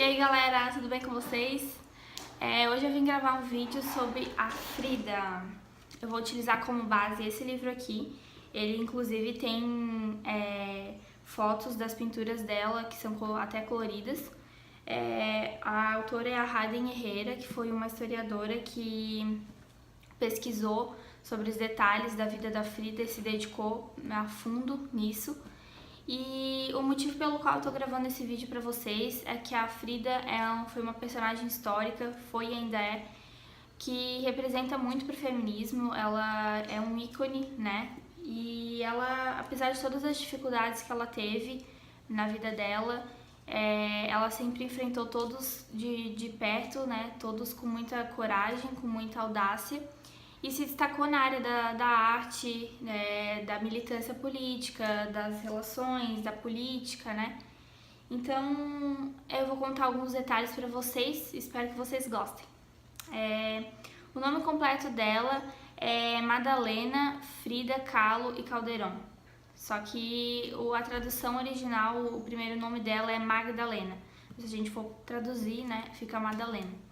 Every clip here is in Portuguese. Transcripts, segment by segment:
aí galera, tudo bem com vocês? Hoje eu vim gravar um vídeo sobre a Frida. Eu vou utilizar como base esse livro aqui. Ele inclusive tem fotos das pinturas dela que são até coloridas. A autora é a Hayden Herrera, que foi uma historiadora que pesquisou sobre os detalhes da vida da Frida e se dedicou a fundo nisso. E o motivo pelo qual eu tô gravando esse vídeo pra vocês é que a Frida foi uma personagem histórica, foi e ainda é, que representa muito pro feminismo. Ela é um ícone, né? E ela, apesar de todas as dificuldades que ela teve na vida dela, ela sempre enfrentou todos de perto, né? Todos com muita coragem, com muita audácia. E se destacou na área da arte, da militância política, das relações, da política, né? Então, eu vou contar alguns detalhes para vocês, espero que vocês gostem. O nome completo dela é Madalena Frida Kahlo e Calderón. Só que a tradução original, o primeiro nome dela é Magdalena. Se a gente for traduzir, né, fica Madalena.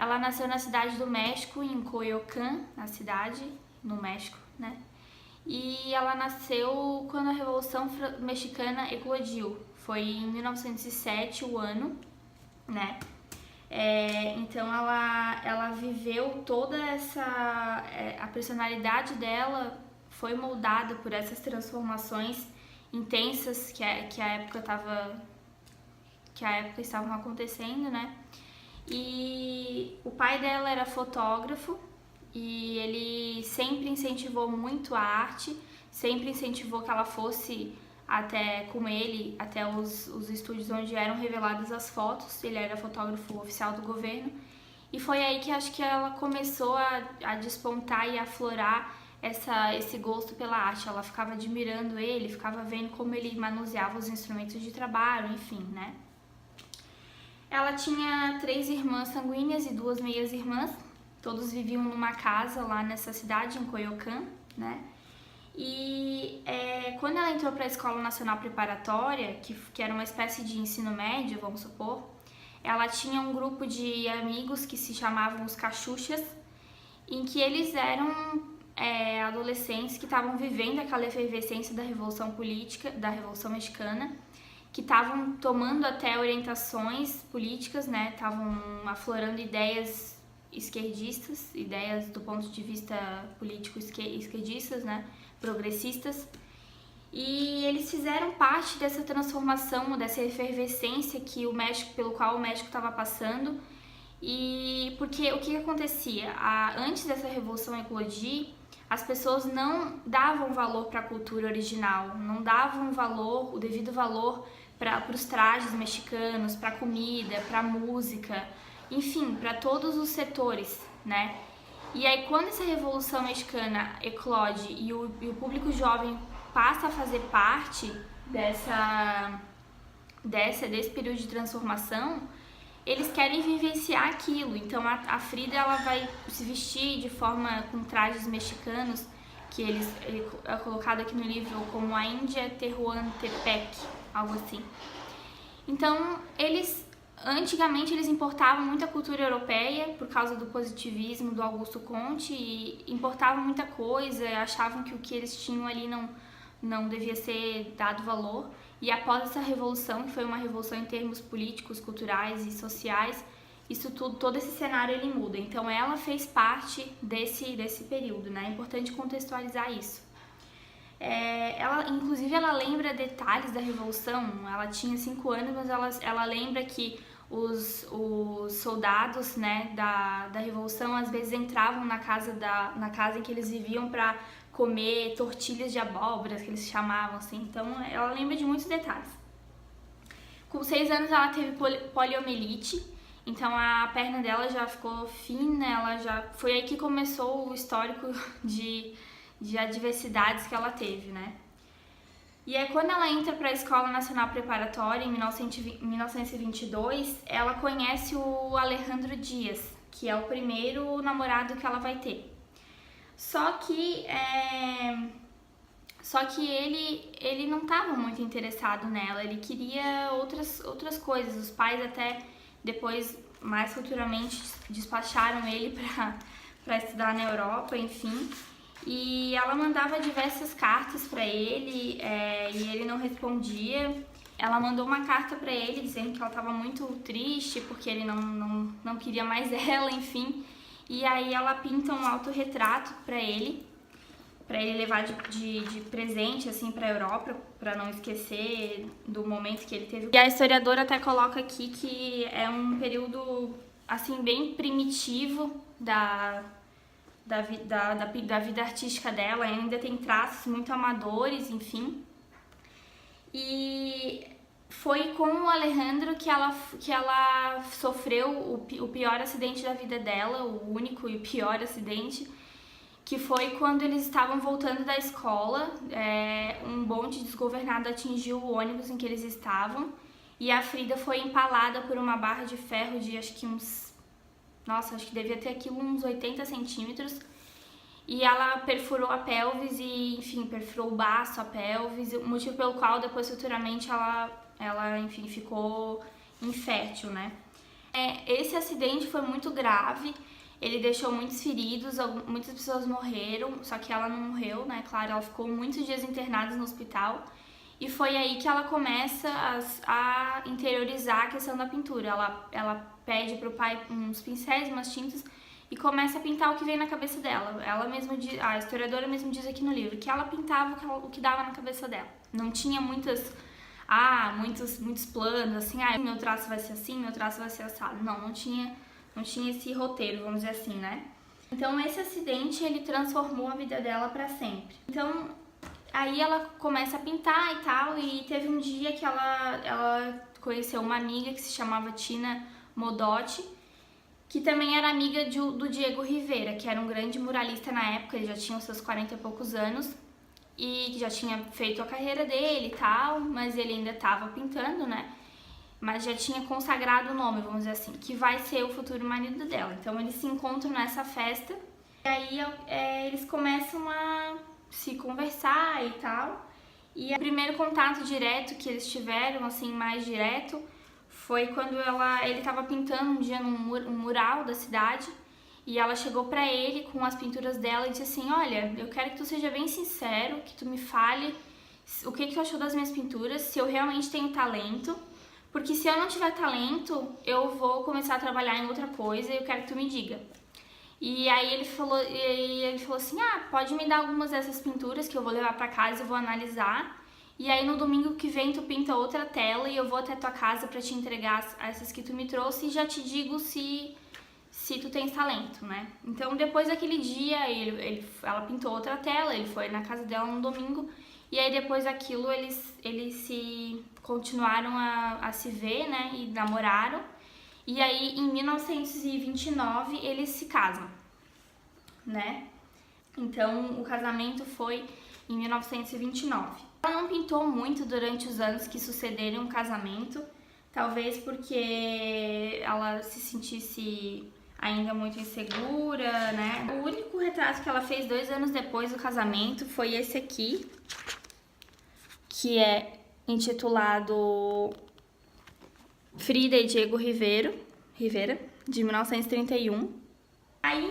Ela nasceu na cidade do México, em Coyoacán, na cidade, no México, né? E ela nasceu quando a Revolução Mexicana eclodiu. Foi em 1907 o ano, né? Então ela viveu toda essa... a personalidade dela foi moldada por essas transformações intensas que a época estavam acontecendo, né? E o pai dela era fotógrafo e ele sempre incentivou muito a arte, sempre incentivou que ela fosse com ele até os estúdios onde eram reveladas as fotos. Ele era fotógrafo oficial do governo e foi aí que acho que ela começou a despontar e a aflorar esse gosto pela arte. Ela ficava admirando ele, ficava vendo como ele manuseava os instrumentos de trabalho, enfim, né? Ela tinha 3 irmãs sanguíneas e 2 meias-irmãs. Todos viviam numa casa lá nessa cidade, em Coyoacán, né? E quando ela entrou para a Escola Nacional Preparatória, que era uma espécie de ensino médio, vamos supor, ela tinha um grupo de amigos que se chamavam os Cachuchas, em que eles eram adolescentes que estavam vivendo aquela efervescência da Revolução Política, da Revolução Mexicana, que estavam tomando até orientações políticas, né? Estavam aflorando ideias esquerdistas, ideias do ponto de vista político esquerdistas, né? Progressistas. E eles fizeram parte dessa transformação, dessa efervescência pelo qual o México estava passando. E porque o que acontecia? Antes dessa revolução eclodir, as pessoas não davam valor para a cultura original, não davam o devido valor para os trajes mexicanos, para a comida, para a música, enfim, para todos os setores, né? E aí quando essa Revolução Mexicana eclode e o público jovem passa a fazer parte desse período de transformação, eles querem vivenciar aquilo. Então a Frida ela vai se vestir com trajes mexicanos, que é colocado aqui no livro como a Índia Tehuantepec, algo assim. Então antigamente eles importavam muita cultura europeia por causa do positivismo do Augusto Comte, e importavam muita coisa, achavam que o que eles tinham ali não devia ser dado valor. E após essa revolução, que foi uma revolução em termos políticos, culturais e sociais, todo esse cenário ele muda. Então ela fez parte desse período, né? É importante contextualizar isso. Inclusive ela lembra detalhes da revolução. Ela tinha 5 anos, mas ela lembra que os soldados, né, da revolução às vezes entravam na casa em que eles viviam para comer tortilhas de abóbora, que eles chamavam assim. Então ela lembra de muitos detalhes. Com 6 anos ela teve poliomielite, então a perna dela já ficou fina. Foi aí que começou o histórico de adversidades que ela teve, né? E aí quando ela entra para a Escola Nacional Preparatória em 1922, ela conhece o Alejandro Dias, que é o primeiro namorado que ela vai ter. Só que ele não estava muito interessado nela, ele queria outras coisas. Os pais até Depois, mais futuramente, despacharam ele para estudar na Europa, enfim. E ela mandava diversas cartas para ele e ele não respondia. Ela mandou uma carta para ele dizendo que ela estava muito triste porque ele não queria mais ela, enfim. E aí ela pinta um autorretrato para ele levar de presente assim para a Europa, para não esquecer do momento que ele teve. E a historiadora até coloca aqui que é um período assim bem primitivo da vida artística dela, ainda tem traços muito amadores, enfim. E foi com o Alejandro que ela sofreu o pior acidente da vida dela, o único e o pior acidente, que foi quando eles estavam voltando da escola, um bonde desgovernado atingiu o ônibus em que eles estavam e a Frida foi empalada por uma barra de ferro de acho que devia ter aqui uns 80 centímetros. E ela perfurou a pelvis e, enfim, perfurou o baço, a pelvis, o motivo pelo qual depois futuramente ela enfim, ficou infértil, né? Esse acidente foi muito grave, ele deixou muitos feridos, muitas pessoas morreram, só que ela não morreu, né? Claro, ela ficou muitos dias internada no hospital. E foi aí que ela começa a interiorizar a questão da pintura. Ela pede pro pai uns pincéis, umas tintas, e começa a pintar o que vem na cabeça dela. A historiadora mesmo diz aqui no livro que ela pintava o que dava na cabeça dela. Não tinha muitos planos, assim, meu traço vai ser assim, meu traço vai ser assado. Não tinha esse roteiro, vamos dizer assim, né? Então esse acidente, ele transformou a vida dela para sempre. Então aí ela começa a pintar e tal, e teve um dia que ela conheceu uma amiga que se chamava Tina Modotti, que também era amiga do Diego Rivera, que era um grande muralista na época, ele já tinha os seus 40 e poucos anos, e que já tinha feito a carreira dele e tal, mas ele ainda estava pintando, né? Mas já tinha consagrado o nome, vamos dizer assim, que vai ser o futuro marido dela. Então eles se encontram nessa festa, e aí eles começam a se conversar e tal. E o primeiro contato direto que eles tiveram, assim, mais direto, foi quando ele estava pintando um dia um mural da cidade, e ela chegou pra ele com as pinturas dela e disse assim: olha, eu quero que tu seja bem sincero, que tu me fale o que tu achou das minhas pinturas, se eu realmente tenho talento, porque se eu não tiver talento, eu vou começar a trabalhar em outra coisa e eu quero que tu me diga. E aí ele falou assim: pode me dar algumas dessas pinturas que eu vou levar pra casa e vou analisar. E aí no domingo que vem tu pinta outra tela e eu vou até tua casa pra te entregar essas que tu me trouxe e já te digo se tu tens talento, né? Então depois daquele dia ela pintou outra tela, ele foi na casa dela no domingo e aí depois daquilo eles se continuaram a se ver, né? E namoraram. E aí em 1929 eles se casam, né? Então o casamento foi em 1929. Ela não pintou muito durante os anos que sucederam o casamento, talvez porque ela se sentisse ainda muito insegura, né? O único retrato que ela fez 2 anos depois do casamento foi esse aqui, que é intitulado Frida e Diego Rivera, de 1931. Aí,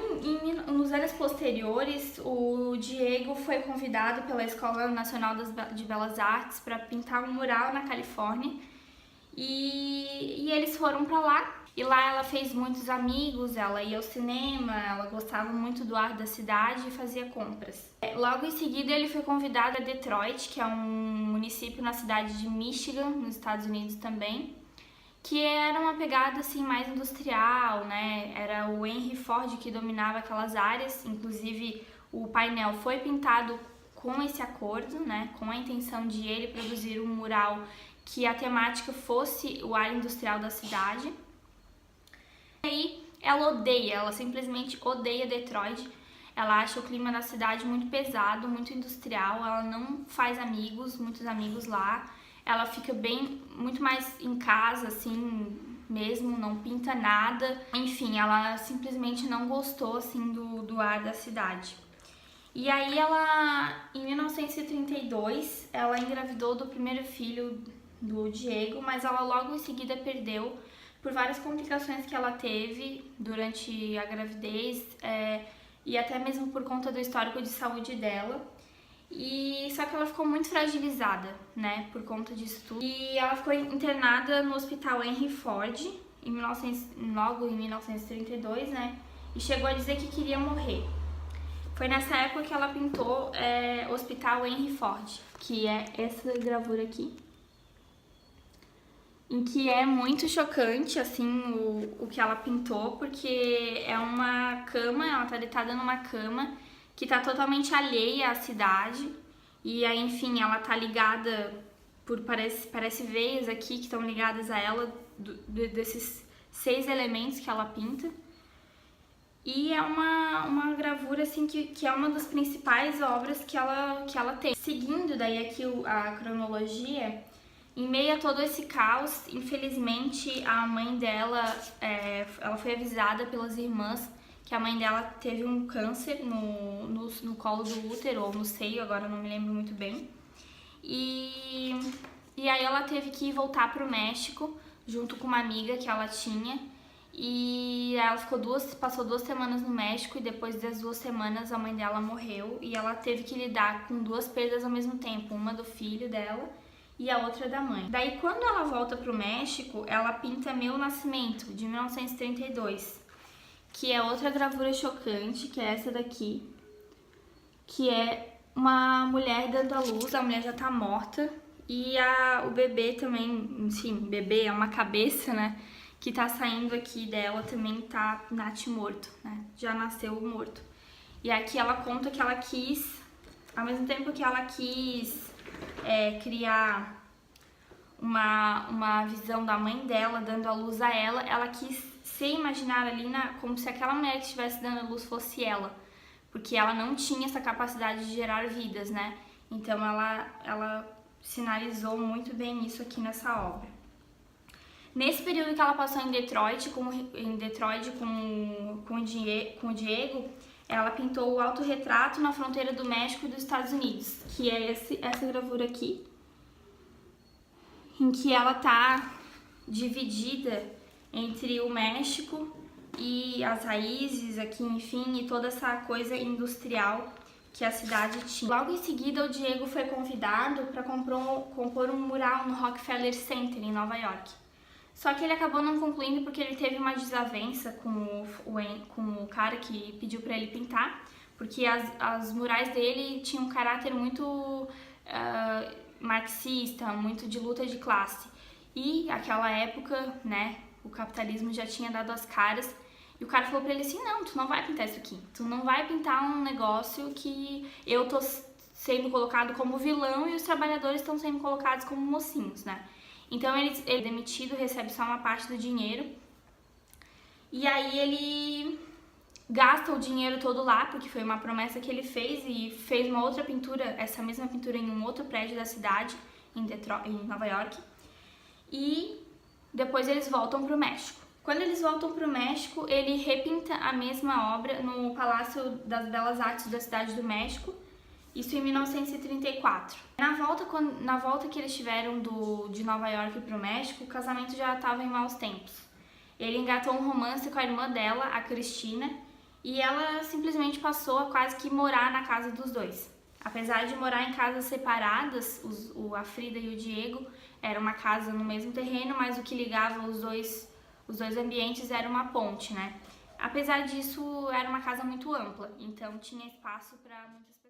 nos anos posteriores, o Diego foi convidado pela Escola Nacional de Belas Artes para pintar um mural na Califórnia e eles foram para lá. E lá ela fez muitos amigos, ela ia ao cinema, ela gostava muito do ar da cidade e fazia compras. Logo em seguida ele foi convidado a Detroit, que é um município na cidade de Michigan, nos Estados Unidos também, que era uma pegada assim mais industrial, né? Era o Henry Ford que dominava aquelas áreas, inclusive o painel foi pintado com esse acordo, né? Com a intenção de ele produzir um mural que a temática fosse o ar industrial da cidade. E aí ela simplesmente odeia Detroit. Ela acha o clima da cidade muito pesado, muito industrial, ela não faz muitos amigos lá. Ela fica muito mais em casa, assim, mesmo, não pinta nada. Enfim, ela simplesmente não gostou, assim, do ar da cidade. E aí em 1932, ela engravidou do primeiro filho do Diego, mas ela logo em seguida perdeu, por várias complicações que ela teve durante a gravidez, e até mesmo por conta do histórico de saúde dela. E só que ela ficou muito fragilizada, né, por conta disso tudo. E ela ficou internada no Hospital Henry Ford logo em 1932, né, e chegou a dizer que queria morrer. Foi nessa época que ela pintou o Hospital Henry Ford, que é essa gravura aqui, em que é muito chocante, assim, o que ela pintou, porque é uma cama, ela tá deitada numa cama que tá totalmente alheia à cidade, e aí, enfim, ela tá ligada por, parece veias aqui que estão ligadas a ela, desses 6 elementos que ela pinta. E é uma gravura, assim, que é uma das principais obras que ela tem. Seguindo daí aqui a cronologia, em meio a todo esse caos, infelizmente a mãe dela, ela foi avisada pelas irmãs que a mãe dela teve um câncer no colo do útero ou no seio, agora não me lembro muito bem. E aí ela teve que voltar pro México junto com uma amiga que ela tinha. E ela passou 2 semanas no México, e depois das 2 semanas a mãe dela morreu e ela teve que lidar com 2 perdas ao mesmo tempo, uma do filho dela e a outra da mãe. Daí quando ela volta pro México, ela pinta Meu Nascimento, de 1932, que é outra gravura chocante, que é essa daqui, que é uma mulher dando à luz, a mulher já tá morta, e o bebê também, enfim, bebê é uma cabeça, né, que tá saindo aqui dela também tá natimorto, né, já nasceu morto. E aqui ela conta que ela quis, ao mesmo tempo que ela quis criar uma visão da mãe dela dando a luz a ela quis se imaginar ali como se aquela mulher que estivesse dando a luz fosse ela, porque ela não tinha essa capacidade de gerar vidas, né? Então ela sinalizou muito bem isso aqui nessa obra. Nesse período que ela passou em Detroit com o Diego, ela pintou o autorretrato na fronteira do México e dos Estados Unidos, que é essa gravura aqui, em que ela tá dividida entre o México e as raízes aqui, enfim, e toda essa coisa industrial que a cidade tinha. Logo em seguida, o Diego foi convidado para compor um mural no Rockefeller Center, em Nova York. Só que ele acabou não concluindo porque ele teve uma desavença com o cara que pediu para ele pintar, porque as murais dele tinham um caráter muito marxista, muito de luta de classe. E naquela época, né, o capitalismo já tinha dado as caras, e o cara falou pra ele assim: não, tu não vai pintar isso aqui, tu não vai pintar um negócio que eu tô sendo colocado como vilão e os trabalhadores estão sendo colocados como mocinhos, né? Então ele é demitido, recebe só uma parte do dinheiro, e aí ele gasta o dinheiro todo lá, porque foi uma promessa que ele fez, e fez uma outra pintura, essa mesma pintura em um outro prédio da cidade, em Nova York, e depois eles voltam pro México. Quando eles voltam pro México, ele repinta a mesma obra no Palácio das Belas Artes da cidade do México, isso em 1934. Na volta que eles tiveram de Nova York pro México, o casamento já estava em maus tempos. Ele engatou um romance com a irmã dela, a Cristina, e ela simplesmente passou a quase que morar na casa dos dois. Apesar de morar em casas separadas, a Frida e o Diego, era uma casa no mesmo terreno, mas o que ligava os dois ambientes era uma ponte, né? Apesar disso, era uma casa muito ampla, então tinha espaço para muitas pessoas.